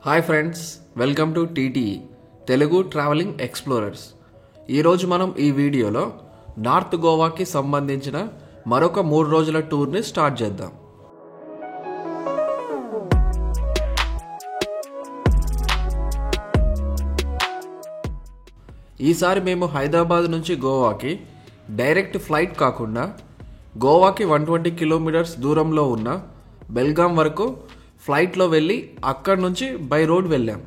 Hi friends, welcome to TTE Telugu travelling explorers. ఈరోజు మనం ఈ వీడియోలో నార్త్ గోవాకి సంబంధించిన మరొక 3 రోజుల టూర్ని స్టార్ట్ చేద్దాం. ఈసారి మేము హైదరాబాద్ నుంచి గోవాకి డైరెక్ట్ ఫ్లైట్ కాకుండా గోవాకి 120 కిలోమీటర్స్ దూరంలో ఉన్న బెల్గాం వరకు ఫ్లైట్లో వెళ్ళి అక్కడి నుంచి బై రోడ్ వెళ్ళాం.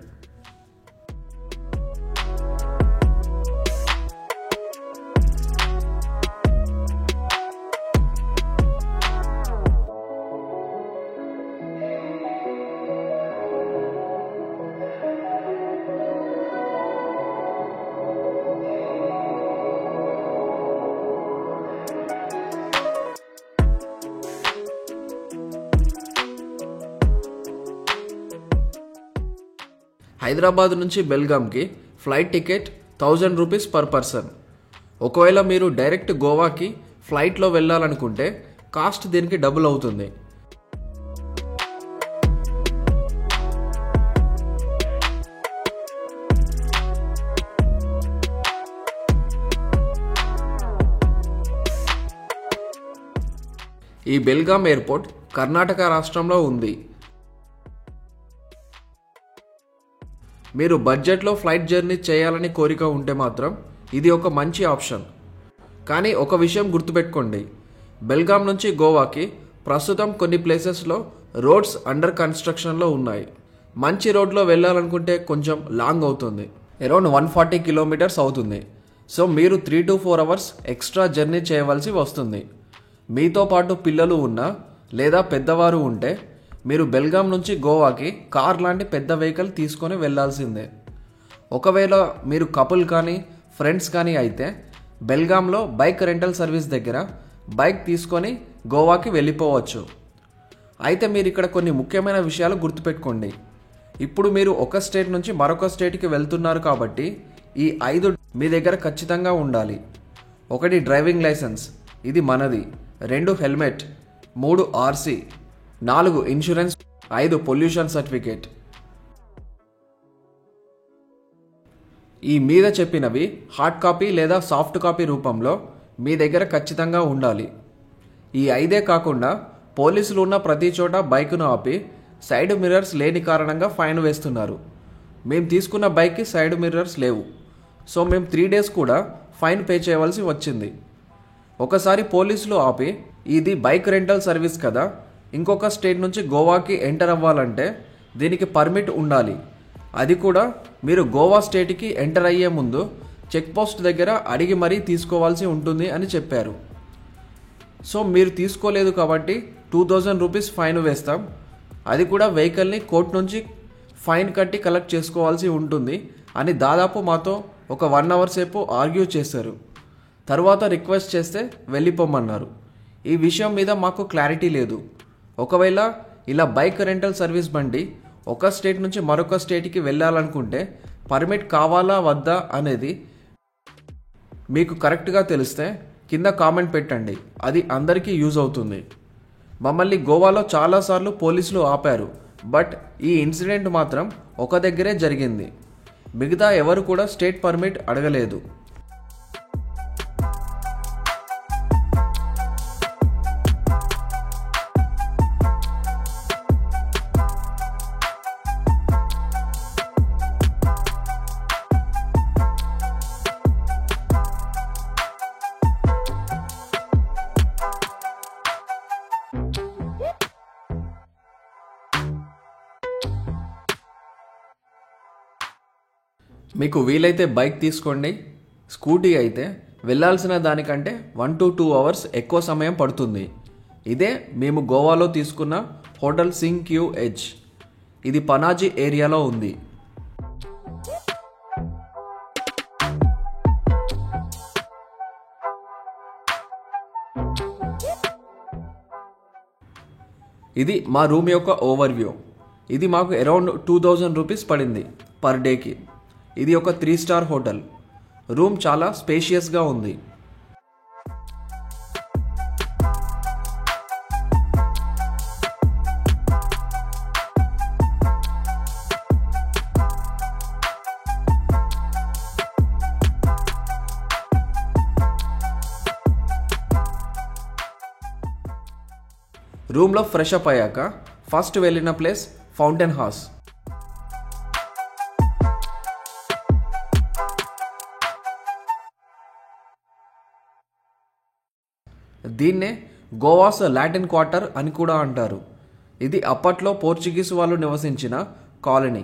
హైదరాబాద్ నుంచి బెల్గాంకి flight ticket 1000 rupees per person. ఒకవేళ మీరు డైరెక్ట్ గోవాకి ఫ్లైట్లో వెళ్ళాలనుకుంటే కాస్ట్ దీనికి డబుల్ అవుతుంది. ఈ బెల్గాం ఎయిర్పోర్ట్ కర్ణాటక రాష్ట్రంలో ఉంది. మీరు బడ్జెట్లో ఫ్లైట్ జర్నీ చేయాలని కోరిక ఉంటే మాత్రం ఇది ఒక మంచి ఆప్షన్. కానీ ఒక విషయం గుర్తుపెట్టుకోండి, బెల్గాం నుంచి గోవాకి ప్రస్తుతం కొన్ని ప్లేసెస్లో రోడ్స్ అండర్ కన్స్ట్రక్షన్లో ఉన్నాయి. మంచి రోడ్లో వెళ్ళాలనుకుంటే కొంచెం లాంగ్ అవుతుంది, అరౌండ్ 140 కిలోమీటర్స్ అవుతుంది. సో మీరు 3 to 4 అవర్స్ ఎక్స్ట్రా జర్నీ చేయవలసి వస్తుంది. మీతో పాటు పిల్లలు ఉన్నా లేదా పెద్దవారు ఉంటే మీరు బెల్గాం నుంచి గోవాకి కార్ లాంటి పెద్ద వెహికల్ తీసుకొని వెళ్ళాల్సిందే. ఒకవేళ మీరు కపుల్ కానీ ఫ్రెండ్స్ కానీ అయితే బెల్గాంలో బైక్ రెంటల్ సర్వీస్ దగ్గర బైక్ తీసుకొని గోవాకి వెళ్ళిపోవచ్చు. అయితే మీరు ఇక్కడ కొన్ని ముఖ్యమైన విషయాలు గుర్తుపెట్టుకోండి. ఇప్పుడు మీరు ఒక స్టేట్ నుంచి మరొక స్టేట్కి వెళ్తున్నారు కాబట్టి ఈ 5 మీ దగ్గర ఖచ్చితంగా ఉండాలి. 1 డ్రైవింగ్ లైసెన్స్, ఇది మనది. 2 helmet, 3 RC, 4 insurance, 5 pollution certificate. ఈ మీద చెప్పినవి హార్డ్ కాపీ లేదా సాఫ్ట్ కాపీ రూపంలో మీ దగ్గర ఖచ్చితంగా ఉండాలి. ఈ 5 కాకుండా పోలీసులు ఉన్న ప్రతి చోట బైక్ను ఆపి సైడ్ మిర్రర్స్ లేని కారణంగా ఫైన్ వేస్తున్నారు. మేము తీసుకున్న బైక్కి సైడ్ మిర్రర్స్ లేవు, సో మేము 3 days కూడా ఫైన్ పే చేయవలసి వచ్చింది. ఒకసారి పోలీసులు ఆపి ఇది బైక్ రెంటల్ సర్వీస్ కదా, ఇంకొక స్టేట్ నుంచి గోవాకి ఎంటర్ అవ్వాలంటే దీనికి పర్మిట్ ఉండాలి. అది కూడా మీరు గోవా స్టేట్కి ఎంటర్ అయ్యే ముందు చెక్ పోస్ట్ దగ్గర అడిగి మరీ తీసుకోవాల్సి ఉంటుంది అని చెప్పారు. సో మీరు తీసుకోలేదు కాబట్టి 2000 రూపీస్ ఫైన్ వేస్తాం. అది కూడా వెహికల్ని కోర్టు నుంచి ఫైన్ కట్టి కలెక్ట్ చేసుకోవాల్సి ఉంటుంది అని దాదాపు మాతో ఒక 1 hour సేపు ఆర్గ్యూ చేశారు. తర్వాత రిక్వెస్ట్ చేస్తే వెళ్ళిపోమన్నారు. ఈ విషయం మీద మాకు క్లారిటీ లేదు. ఒకవేళ ఇలా బైక్ రెంటల్ సర్వీస్ బండి ఒక స్టేట్ నుంచి మరొక స్టేట్కి వెళ్ళాలనుకుంటే పర్మిట్ కావాలా వద్దా అనేది మీకు కరెక్ట్గా తెలిస్తే కింద కామెంట్ పెట్టండి, అది అందరికీ యూజ్ అవుతుంది. మమ్మల్ని గోవాలో చాలాసార్లు పోలీసులు ఆపారు, బట్ ఈ ఇన్సిడెంట్ మాత్రం ఒక దగ్గరే జరిగింది. మిగతా ఎవరు కూడా స్టేట్ పర్మిట్ అడగలేదు. మీకు వీలైతే బైక్ తీసుకోండి. స్కూటీ అయితే వెళ్ళాల్సిన దానికంటే 1 to 2 hours ఎక్కువ సమయం పడుతుంది. ఇదే మేము గోవాలో తీసుకున్న హోటల్ సింగ్ క్యూ ఎడ్జ్. ఇది పనాజీ ఏరియాలో ఉంది. ఇది మా రూమ్ యొక్క ఓవర్వ్యూ. ఇది మాకు అరౌండ్ 2000 రూపీస్ పడింది పర్ డేకి. ఇది ఒక 3 star హోటల్. రూమ్ చాలా స్పేషియస్గా ఉంది. రూమ్లో ఫ్రెష్ అప్ అయ్యాక ఫస్ట్ వెళ్ళిన ప్లేస్ ఫౌంటైన్ హౌస్. దీన్నే గోవాస్ లాటిన్ క్వార్టర్ అని కూడా అంటారు. ఇది అప్పట్లో పోర్చుగీస్ వాళ్ళు నివసించిన కాలనీ.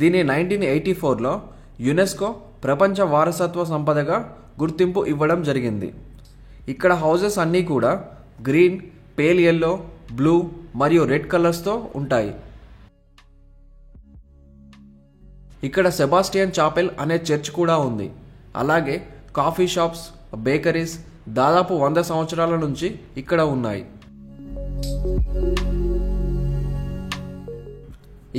దీని 1984లో యునెస్కో ప్రపంచ వారసత్వ సంపదగా గుర్తింపు ఇవ్వడం జరిగింది. ఇక్కడ హౌజెస్ అన్నీ కూడా గ్రీన్, పేల్ యెల్లో, బ్లూ మరియు రెడ్ కలర్స్తో ఉంటాయి. ఇక్కడ సెబాస్టియన్ చాపెల్ అనే చర్చ్ కూడా ఉంది. అలాగే కాఫీ షాప్స్, బేకరీస్ దాదాపు 100 సంవత్సరాల నుంచి ఇక్కడ ఉన్నాయి.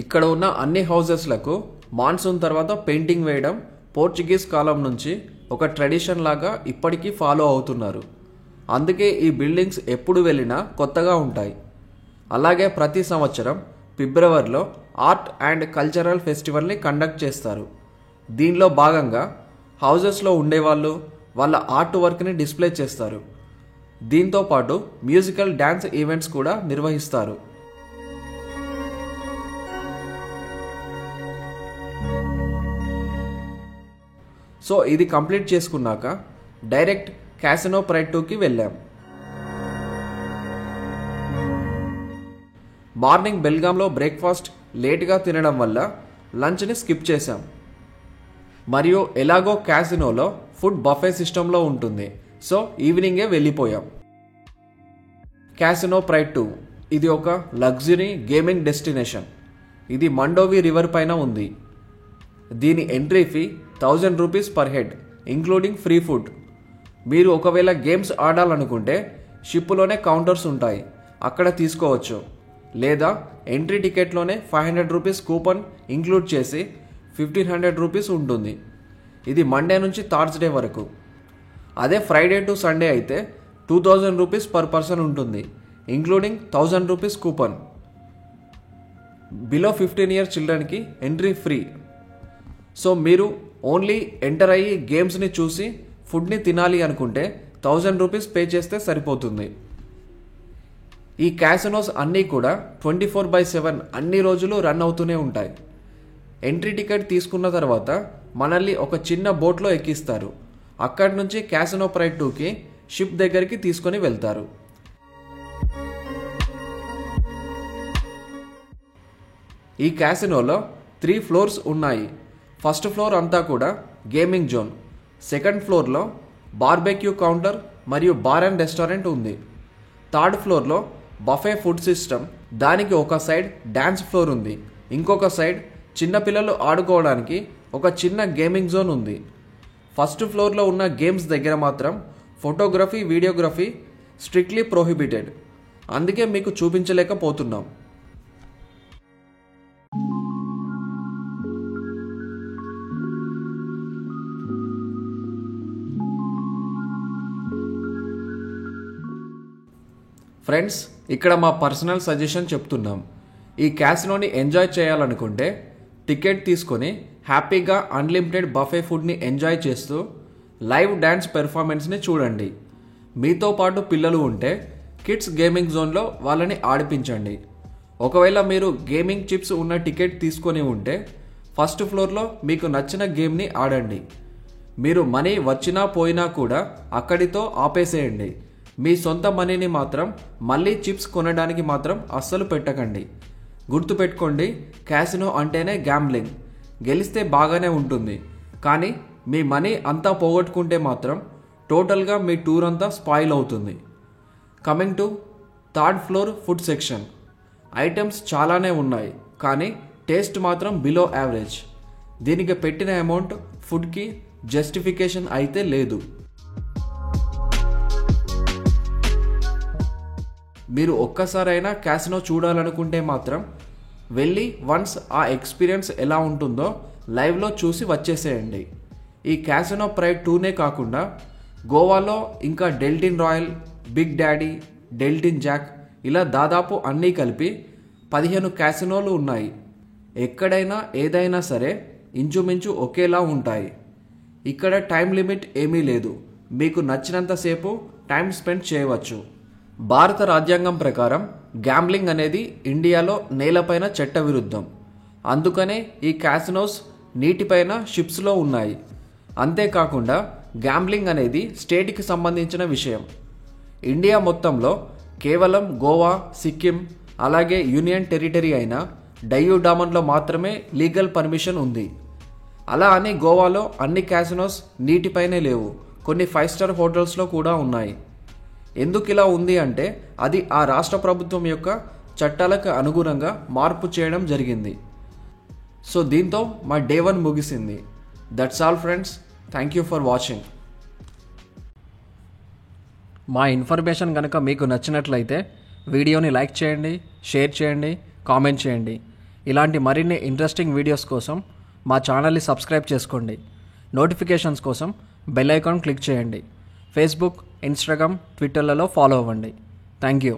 ఇక్కడ ఉన్న అన్ని హౌజెస్లకు మాన్సూన్ తర్వాత పెయింటింగ్ వేయడం పోర్చుగీస్ కాలం నుంచి ఒక ట్రెడిషన్ లాగా ఇప్పటికీ ఫాలో అవుతున్నారు. అందుకే ఈ బిల్డింగ్స్ ఎప్పుడు వెళ్ళినా కొత్తగా ఉంటాయి. అలాగే ప్రతి సంవత్సరం ఫిబ్రవరిలో ఆర్ట్ అండ్ కల్చరల్ ఫెస్టివల్ని కండక్ట్ చేస్తారు. దీనిలో భాగంగా హౌజెస్లో ఉండేవాళ్ళు వాళ్ళ ఆర్ట్ వర్క్ని డిస్ప్లే చేస్తారు. దీంతో పాటు మ్యూజికల్ డ్యాన్స్ ఈవెంట్స్ కూడా నిర్వహిస్తారు. సో ఇది కంప్లీట్ చేసుకున్నాక డైరెక్ట్ క్యాసినో ప్రైడ్ 2కి వెళ్ళాం. మార్నింగ్ బెల్గాంలో బ్రేక్ఫాస్ట్ లేట్గా తినడం వల్ల లంచ్ని స్కిప్ చేశాం. మరియు ఎలాగో క్యాసినోలో ఫుడ్ బఫే సిస్టంలో ఉంటుంది. సో ఈవినింగే వెళ్ళిపోయాం. క్యాసినో ప్రైడ్ 2 ఇది ఒక లగ్జరీ గేమింగ్ డెస్టినేషన్. ఇది మండోవి రివర్ పైన ఉంది. దీని entry fee 1000 rupees per head including free food. మీరు ఒకవేళ గేమ్స్ ఆడాలనుకుంటే షిప్లోనే కౌంటర్స్ ఉంటాయి, అక్కడ తీసుకోవచ్చు. లేదా ఎంట్రీ టికెట్లోనే 500 రూపీస్ కూపన్ ఇంక్లూడ్ చేసి 1500 రూపీస్ ఉంటుంది. ఇది మండే నుంచి థర్స్డే వరకు. అదే ఫ్రైడే టు సండే అయితే 2000 రూపీస్ పర్ పర్సన్ ఉంటుంది including 1000 rupees coupon. Below 15 years చిల్డ్రన్కి ఎంట్రీ ఫ్రీ. సో మీరు ఓన్లీ ఎంటర్ అయ్యి గేమ్స్ని చూసి ఫుడ్ని తినాలి అనుకుంటే 1000 రూపీస్ పే చేస్తే సరిపోతుంది. ఈ క్యాసినోస్ అన్నీ కూడా 24/7 అన్ని రోజులు రన్ అవుతూనే ఉంటాయి. ఎంట్రీ టికెట్ తీసుకున్న తర్వాత మనల్ని ఒక చిన్న బోట్లో ఎక్కిస్తారు. అక్కడి నుంచి క్యాసినో ప్రైడ్ 2కి షిప్ దగ్గరికి తీసుకొని వెళ్తారు. ఈ క్యాసినోలో 3 ఫ్లోర్స్ ఉన్నాయి. ఫస్ట్ ఫ్లోర్ అంతా కూడా గేమింగ్ జోన్. సెకండ్ ఫ్లోర్లో బార్బెక్యూ కౌంటర్ మరియు బార్ అండ్ రెస్టారెంట్ ఉంది. థర్డ్ ఫ్లోర్లో బఫే ఫుడ్ సిస్టమ్. దానికి ఒక సైడ్ డ్యాన్స్ ఫ్లోర్ ఉంది. ఇంకొక సైడ్ చిన్నపిల్లలు ఆడుకోవడానికి ఒక చిన్న గేమింగ్ జోన్ ఉంది. ఫస్ట్ ఫ్లోర్లో ఉన్న గేమ్స్ దగ్గర మాత్రం ఫోటోగ్రఫీ, వీడియోగ్రఫీ స్ట్రిక్ట్లీ ప్రొహిబిటెడ్. అందుకే మీకు చూపించలేకపోతున్నాం. ఫ్రెండ్స్, ఇక్కడ మా పర్సనల్ సజెషన్ చెప్తున్నాం. ఈ క్యాసినోని ఎంజాయ్ చేయాలనుకుంటే టికెట్ తీసుకొని హ్యాపీగా అన్లిమిటెడ్ బఫే ఫుడ్ని ఎంజాయ్ చేస్తూ లైవ్ డ్యాన్స్ పెర్ఫార్మెన్స్ని చూడండి. మీతో పాటు పిల్లలు ఉంటే కిడ్స్ గేమింగ్ జోన్లో వాళ్ళని ఆడిపించండి. ఒకవేళ మీరు గేమింగ్ చిప్స్ ఉన్న టికెట్ తీసుకొని ఉంటే ఫస్ట్ ఫ్లోర్లో మీకు నచ్చిన గేమ్ని ఆడండి. మీరు మనీ వచ్చినా పోయినా కూడా అక్కడితో ఆపేసేయండి. మీ సొంత మనీని మాత్రం మళ్ళీ చిప్స్ కొనడానికి మాత్రం అస్సలు పెట్టకండి. గుర్తుపెట్టుకోండి, క్యాసినో అంటేనే గ్యాంబ్లింగ్. గెలిస్తే బాగానే ఉంటుంది, కానీ మీ మనీ అంతా పోగొట్టుకుంటే మాత్రం టోటల్గా మీ టూర్ అంతా స్పాయిల్ అవుతుంది. Coming to third floor food section. Items చాలానే ఉన్నాయి, కానీ టేస్ట్ మాత్రం బిలో యావరేజ్. దీనికి పెట్టిన అమౌంట్ ఫుడ్కి జస్టిఫికేషన్ అయితే లేదు. మీరు ఒక్కసారైనా క్యాసినో చూడాలనుకుంటే మాత్రం వెళ్ళి వన్స్ ఆ ఎక్స్పీరియన్స్ ఎలా ఉంటుందో లైవ్లో చూసి వచ్చేసేయండి. ఈ క్యాసినో ప్రైడ్ 2నే కాకుండా గోవాలో ఇంకా డెల్టిన్ రాయల్, బిగ్ డాడీ, డెల్టిన్ జాక్ ఇలా దాదాపు అన్నీ కలిపి 15 క్యాసినోలు ఉన్నాయి. ఎక్కడైనా ఏదైనా సరే ఇంచుమించు ఒకేలా ఉంటాయి. ఇక్కడ టైం లిమిట్ ఏమీ లేదు, మీకు నచ్చినంతసేపు టైం స్పెండ్ చేయవచ్చు. భారత రాజ్యాంగం ప్రకారం గ్యాంబ్లింగ్ అనేది ఇండియాలో నేలపైన చట్టవిరుద్ధం. అందుకనే ఈ క్యాసినోస్ నీటిపైన షిప్స్లో ఉన్నాయి. అంతేకాకుండా గ్యాంబ్లింగ్ అనేది స్టేట్కి సంబంధించిన విషయం. ఇండియా మొత్తంలో కేవలం గోవా, సిక్కిం, అలాగే యూనియన్ టెరిటరీ అయిన డయ్యూ డామన్లో మాత్రమే లీగల్ పర్మిషన్ ఉంది. అలా అని గోవాలో అన్ని క్యాసినోస్ నీటిపైనే లేవు, కొన్ని 5 స్టార్ హోటల్స్లో కూడా ఉన్నాయి. ఎందుకు ఇలా ఉంది అంటే అది ఆ రాష్ట్ర ప్రభుత్వం యొక్క చట్టాలకు అనుగుణంగా మార్పు చేయడం జరిగింది. సో దీంతో మా డే 1 ముగిసింది. That's all friends, thank you for watching. మా ఇన్ఫర్మేషన్ కనుక మీకు నచ్చినట్లయితే వీడియోని లైక్ చేయండి, షేర్ చేయండి, కామెంట్ చేయండి. ఇలాంటి మరిన్ని ఇంట్రెస్టింగ్ వీడియోస్ కోసం మా ఛానల్ని సబ్స్క్రైబ్ చేసుకోండి. నోటిఫికేషన్స్ కోసం బెల్ ఐకాన్ క్లిక్ చేయండి. ఫేస్బుక్, ఇన్స్టాగ్రామ్, ట్విట్టర్లలో ఫాలో అవ్వండి. Thank you.